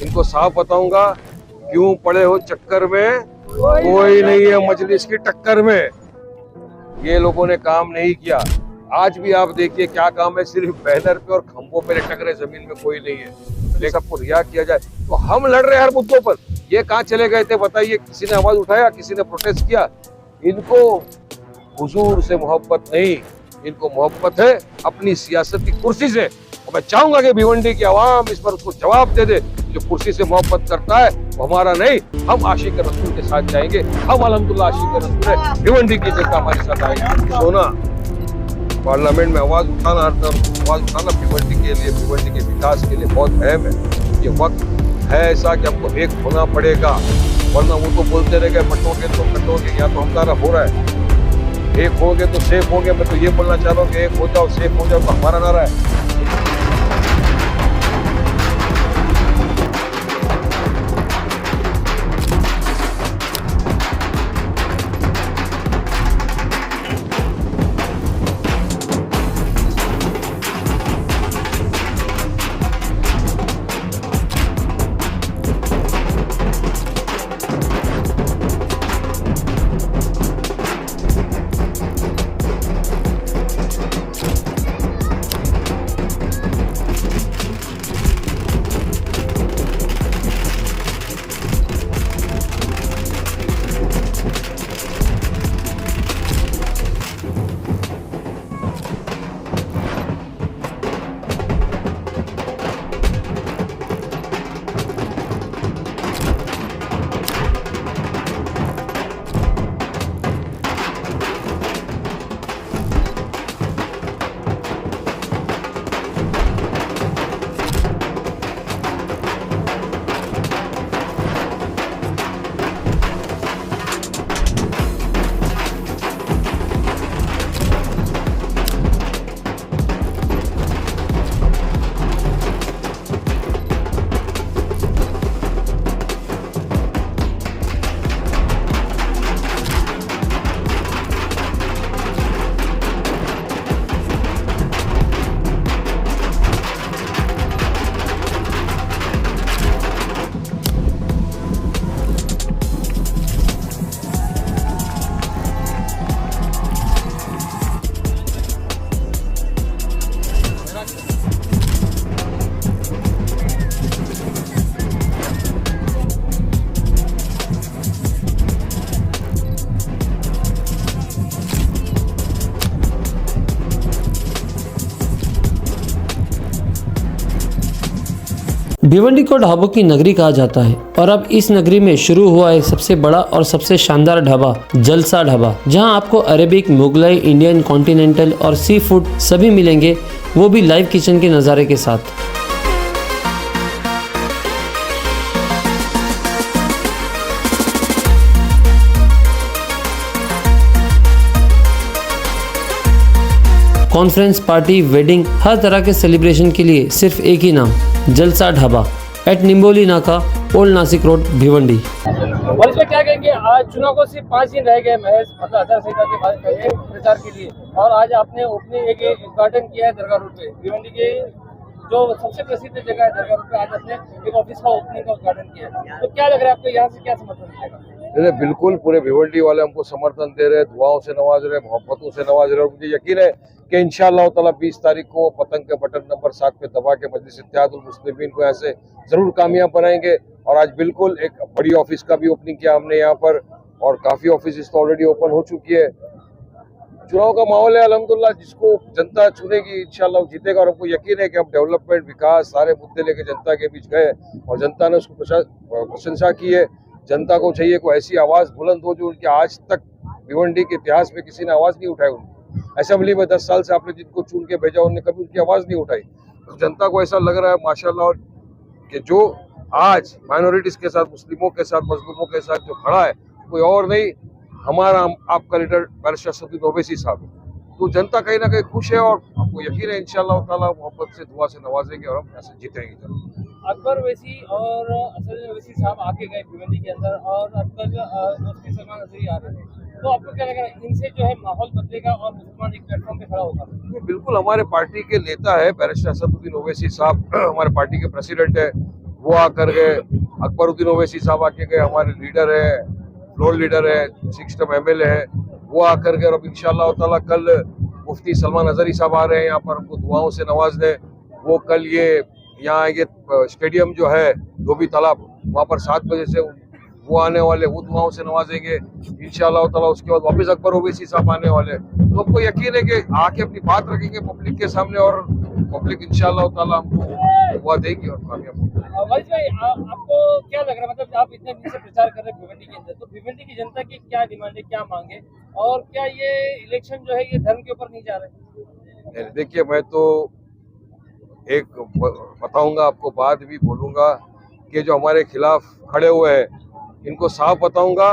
इनको साफ बताऊंगा, क्यों पड़े हो चक्कर में, कोई नहीं है मजलिस की टक्कर में। ये लोगों ने काम नहीं किया। आज भी आप देखिए क्या काम है, सिर्फ बैनर पे और खंभों पे लटक रहे, जमीन में कोई नहीं है। लेकिन सबको रिहा किया जाए तो हम लड़ रहे हैं हर मुद्दों पर। ये कहाँ चले गए थे बताइए? किसी ने आवाज उठाया? किसी ने प्रोटेस्ट किया? इनको हुजूर से मोहब्बत नहीं, इनको मोहब्बत है अपनी सियासत की कुर्सी से। और मैं चाहूंगा कि भिवंडी की आवाम इस पर उसको जवाब दे दे। जो कुर्सी से मोहब्बत करता है वो हमारा नहीं, हम आशिक रसूल के साथ जाएंगे। हम अल्हम्दुलिल्लाह आशिक रसूल है, भिवंडी की जनता हमारे साथ आएगी। सोना पार्लियामेंट में आवाज उठाना, हर तरफ आवाज उठाना भिवंडी के लिए, भिवंडी के विकास के लिए बहुत अहम है। ये वक्त है ऐसा कि हमको एक होना पड़ेगा, वरना वो तो बोलते रह गए बटोगे तो कटोगे। यहाँ तो हमारा हो रहा है, एक होगे तो सेफ होगे। मैं तो ये बोलना चाह रहा हूँ कि एक हो जाओ, सेफ हो जाओ, तो हमारा नारा है। भिवंडी को ढाबों की नगरी कहा जाता है और अब इस नगरी में शुरू हुआ है सबसे बड़ा और सबसे शानदार ढाबा, जलसा ढाबा, जहां आपको अरेबिक, मुगलाई, इंडियन, कॉन्टिनेंटल और सी फूड सभी मिलेंगे, वो भी लाइव किचन के नज़ारे के साथ। कॉन्फ्रेंस, पार्टी, वेडिंग, हर तरह के सेलिब्रेशन के लिए सिर्फ एक ही नाम, जलसा ढाबा, एट निम्बोली नाका, ओल्ड नासिक रोड, भिवंडी। वरिष्ठ क्या कहेंगे, आज चुनाव को सिर्फ 5 दिन रह गए महज मतलब आचार संहिता के बाद प्रचार के लिए, और आज आपने ओपनिंग एक उद्घाटन किया है दरगाह रोड पे, भिवंडी के जो सबसे प्रसिद्ध जगह है दरगाह रोड पे, आज आपने एक ऑफिस का ओपनिंग का उद्घाटन किया है। तो क्या लग रहा है आपको, यहाँ से क्या समर्थन मिलेगा? बिल्कुल पूरे भिवंडी वाले हमको समर्थन दे रहे, दुआओं से नवाज रहे, मोहब्बतों से नवाज रहे। और मुझे यकीन है कि इंशाअल्लाह ताला 20 तारीख को पतंग के बटन नंबर 7 पे दबा के मजलिस इत्तेहादुल मुस्लिमीन को ऐसे जरूर कामयाब बनाएंगे। और आज बिल्कुल एक बड़ी ऑफिस का भी ओपनिंग किया हमने यहाँ पर, और काफी ऑफिस तो ऑलरेडी ओपन हो चुकी है। चुनाव का माहौल है, अल्हम्दुलिल्लाह जिसको जनता चुनेगी इंशाअल्लाह वो जीतेगा। और हमको यकीन है कि हम डेवलपमेंट, विकास, सारे मुद्दे लेके जनता के बीच गए और जनता ने उसको प्रशंसा की है। जनता को चाहिए कोई ऐसी आवाज बुलंद हो जो उनकी आज तक भिवंडी के इतिहास में किसी ने आवाज नहीं उठाई। उनकी असेंबली में 10 साल से आपने जिनको चुन के भेजा उन्होंने कभी उनकी आवाज नहीं उठाई। तो जनता को ऐसा लग रहा है माशाल्लाह कि जो आज माइनॉरिटीज के साथ, मुस्लिमों के साथ, मजलूमों के साथ जो खड़ा है कोई और नहीं, हमारा आपका लीडर बैरिस्टर असदुद्दीन ओवैसी साहब है। तो जनता कहीं ना कहीं खुश है और आपको यकीन है इंशाअल्लाह ताला मोहब्बत से दुआ से नवाजेंगे और हम ऐसे जीतेंगे जरूर। अकबर ओवैसी और असदुद्दीन ओवैसी साहब आके गए भिवंडी के अंदर, और अकबर मुफ्ती सलमान नजरी आ रहे हैं, तो आपको क्या लग रहा है इनसे जो है माहौल बदलेगा और मुसलमान एक प्लेटफॉर्म पे खड़ा होगा? बिल्कुल, हमारे पार्टी के नेता है बैरिस्टर असदुद्दीन ओवैसी साहब, हमारे पार्टी के प्रेसिडेंट है। वो आकर के अकबरुद्दीन ओवैसी साहब आके गए, हमारे लीडर है, फ्लोर लीडर है, 6 टर्म MLA है, वो आकर के, और अब इंशाअल्लाह ताला कल मुफ्ती सलमान अजहरी साहब आ रहे हैं यहाँ पर, हमको दुआओं से नवाज दें। वो कल ये यहाँ आएंगे, स्टेडियम जो है धोबी तालाब, वहाँ पर 7 बजे से वो आने वाले, वो दुआओं से नवाजेंगे इंशाअल्लाह ताला। उसके बाद वापस अकबर ओवैसी साहब आने वाले, तो हमको यकीन है कि आके अपनी बात रखेंगे पब्लिक के सामने, और पब्लिक इंशाअल्लाह ताला हमको दुआ देगी और कामयाब होगी। वारिस भाई, आपको क्या लग रहा है, मतलब आप इतने दिन से प्रचार कर रहे हैं भिवंडी के अंदर, तो भिवंडी की जनता की क्या डिमांड है, क्या मांगे, और क्या ये इलेक्शन जो है ये धर्म के ऊपर नहीं जा रहे? देखिए, मैं तो एक बताऊंगा आपको, बात भी बोलूंगा कि जो हमारे खिलाफ खड़े हुए हैं इनको साफ बताऊंगा,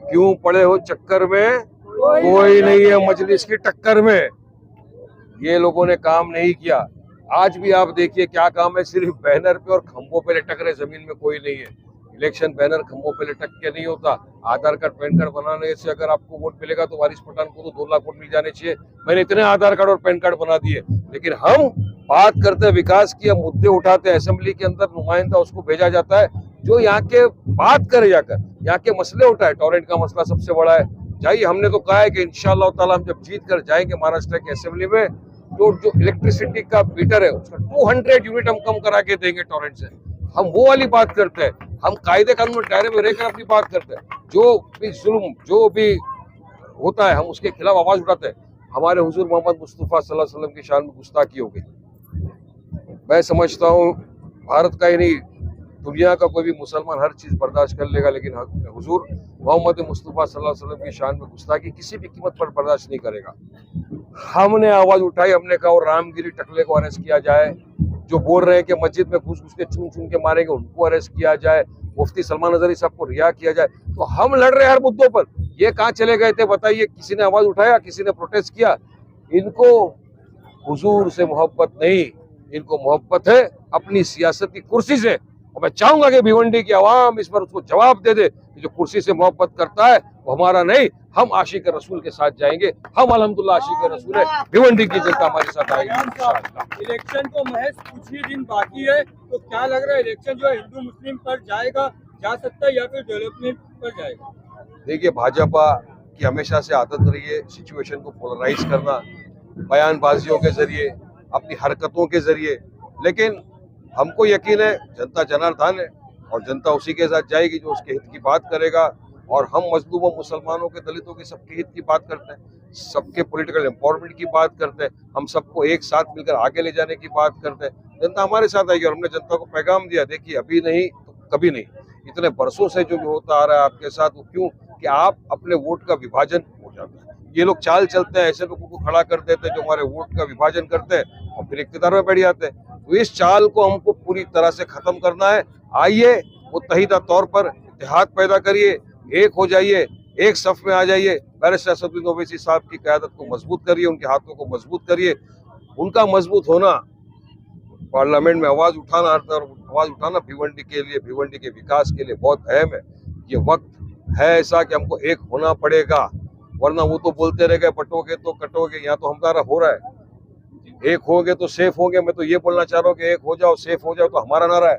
क्यों पड़े हो चक्कर में, कोई नहीं है मजलिस की टक्कर में। ये लोगों ने काम नहीं किया। आज भी आप देखिए क्या काम है, सिर्फ बैनर पे और खंभों पे लटक रहे, जमीन में कोई नहीं है। इलेक्शन बैनर खंभों पे लटक के नहीं होता। आधार कार्ड पैन कार्ड बनाने से अगर आपको वोट मिलेगा तो वारिस पठान को तो 2 लाख वोट मिल जाने चाहिए। मैंने इतने आधार कार्ड और पैन कार्ड बना दिए, लेकिन हम बात करते हैं विकास की, मुद्दे उठाते हैं, असेंबली के अंदर नुमाइंदा उसको भेजा जाता है जो यहाँ के बात करे, जाकर यहाँ के मसले उठाए। टॉरेंट का मसला सबसे बड़ा है, जाइए। हमने तो कहा है कि इंशाअल्लाह ताला हम जब जीत कर जाएंगे महाराष्ट्र की असेंबली में, तो जो इलेक्ट्रिसिटी का मीटर है उसका 200 यूनिट हम कम करा के देंगे टॉरेंट से। हम वो वाली बात करते हैं, हम कायदे कानून में दायरे में रहकर अपनी बात करते हैं। जो भी जुल्म जो भी होता है हम उसके खिलाफ आवाज उठाते हैं। हमारे हुजूर मोहम्मद मुस्तफा सल्लल्लाहु अलैहि वसल्लम की शान में गुस्ताखी हो गई। मैं समझता हूँ भारत का ही नहीं, दुनिया का कोई भी मुसलमान हर चीज बर्दाश्त कर लेगा, लेकिन हुजूर मोहम्मद मुस्तफा सल्लल्लाहु अलैहि वसल्लम की शान में गुस्ताखी किसी भी कीमत पर बर्दाश्त नहीं करेगा। हमने आवाज उठाई, हमने कहा और रामगिरी टकले को अरेस्ट किया जाए, जो बोल रहे हैं कि मस्जिद में घुस घुस के चुन चुन के मारेंगे उनको अरेस्ट किया जाए, मुफ्ती सलमान अजहरी साहब को रिहा किया जाए। तो हम लड़ रहे हैं हर मुद्दों पर। ये कहाँ चले गए थे बताइए? किसी ने आवाज उठाया, किसी ने प्रोटेस्ट किया? इनको हुजूर से मोहब्बत नहीं, इनको मोहब्बत है अपनी सियासत की कुर्सी से। और मैं चाहूंगा कि भिवंडी की आवाम इस पर उसको जवाब दे दे कि जो कुर्सी से मोहब्बत करता है वो हमारा नहीं, हम आशिक रसूल के साथ जाएंगे। हम अल्हम्दुलिल्लाह आशिक रसूल है, भिवंडी की जनता हमारे साथ आएगी इंशाअल्लाह। इलेक्शन को महज कुछ ही दिन बाकी है, तो क्या लग रहा है इलेक्शन जो है हिंदू मुस्लिम पर जा सकता है या फिर डेवलपमेंट पर जाएगा? देखिए, भाजपा की हमेशा से आदत रही है सिचुएशन को पोलराइज करना, बयानबाजियों के जरिए, अपनी हरकतों के जरिए। लेकिन हमको यकीन है जनता जनार्दन है और जनता उसी के साथ जाएगी जो उसके हित की बात करेगा। और हम मजलूमों, मुसलमानों के, दलितों के सबके हित की बात करते हैं, सबके पॉलिटिकल एम्पावरमेंट की बात करते हैं, हम सबको एक साथ मिलकर आगे ले जाने की बात करते हैं। जनता हमारे साथ आएगी और हमने जनता को पैगाम दिया, देखिए अभी नहीं तो कभी नहीं, इतने बरसों से जो होता आ रहा है आपके साथ, वो क्यों कि आप अपने वोट का विभाजन हो जाता है। ये लोग चाल चलते हैं, ऐसे लोगों को खड़ा कर देते हैं जो हमारे वोट का विभाजन करते हैं और फिर इख्तियार में बैठ जाते हैं। तो इस चाल को हमको पूरी तरह से खत्म करना है। आइए मुत्तहिदा तौर पर इत्तेहाद पैदा करिए, एक हो जाइए, एक सफ में आ जाइए। बैरिस्टर असदुद्दीन ओवैसी साहब की क़यादत को मजबूत करिए, उनके हाथों को मजबूत करिए। उनका मजबूत होना, पार्लियामेंट में आवाज उठाना, हर तरफ आवाज उठाना भिवंडी के लिए, भिवंडी के विकास के लिए बहुत अहम है। ये वक्त है ऐसा कि हमको एक होना पड़ेगा, वरना वो तो बोलते रह गए बटोगे तो कटोगे। यहाँ तो हमारा हो रहा है, एक हो गए तो सेफ हो गए। मैं तो ये बोलना चाह रहा हूँ कि एक हो जाओ, सेफ हो जाओ, तो हमारा नारा है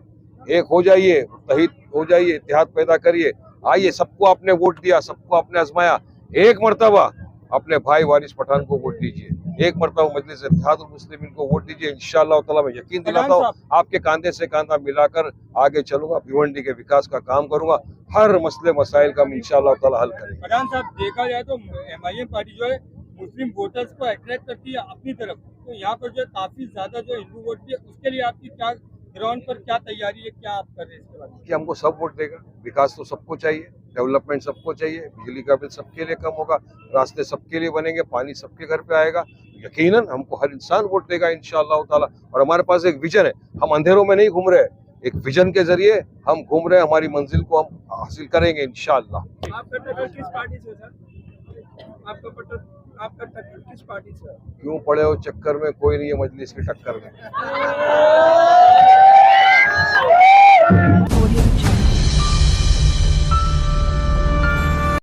एक हो जाइए, मुत्तहिद हो जाइए, इत्तेहाद पैदा करिए। आइए, सबको आपने वोट दिया, सबको आपने आजमाया, एक मर्तबा अपने भाई वारिस पठान को वोट दीजिए, एक मर्तबा मजलिस इत्तेहादुल मुस्लिमीन को वोट दीजिए। इंशाअल्लाह ताला मैं यकीन दिलाता हूँ आपके कांधे से कांधा मिलाकर आगे चलूंगा, भिवंडी के विकास का काम करूंगा, हर मसले मसाइल का हम इंशाअल्लाह ताला हल करेंगे। प्रधान साहब, देखा जाए तो MIM पार्टी जो है मुस्लिम वोटर्स को अट्रैक्ट करती है अपनी तरफ, तो यहाँ पर जो काफी ज्यादा जो हिंदू वोट है, उसके लिए आपकी क्या ग्राउंड पर क्या तैयारी है, क्या आप कर रहे हैं इसके बारे में? कि हमको सब वोट देगा। विकास तो सबको चाहिए, डेवलपमेंट सबको चाहिए, बिजली का बिल सबके लिए कम होगा, रास्ते सबके लिए बनेंगे, पानी सबके घर पे आएगा। यकीनन हमको हर इंसान वोट देगा इंशाअल्लाह ताला। और हमारे पास एक विजन है, हम अंधेरों में नहीं घूम रहे, एक विजन के जरिए हम घूम रहे हैं, हमारी मंजिल को हम हासिल करेंगे इंशाअल्लाह। आपका टक्कर किस पार्टी से सर? आपका टक्कर किस पार्टी से? क्यों पड़े हो चक्कर में, कोई नहीं है मजलिस की टक्कर में।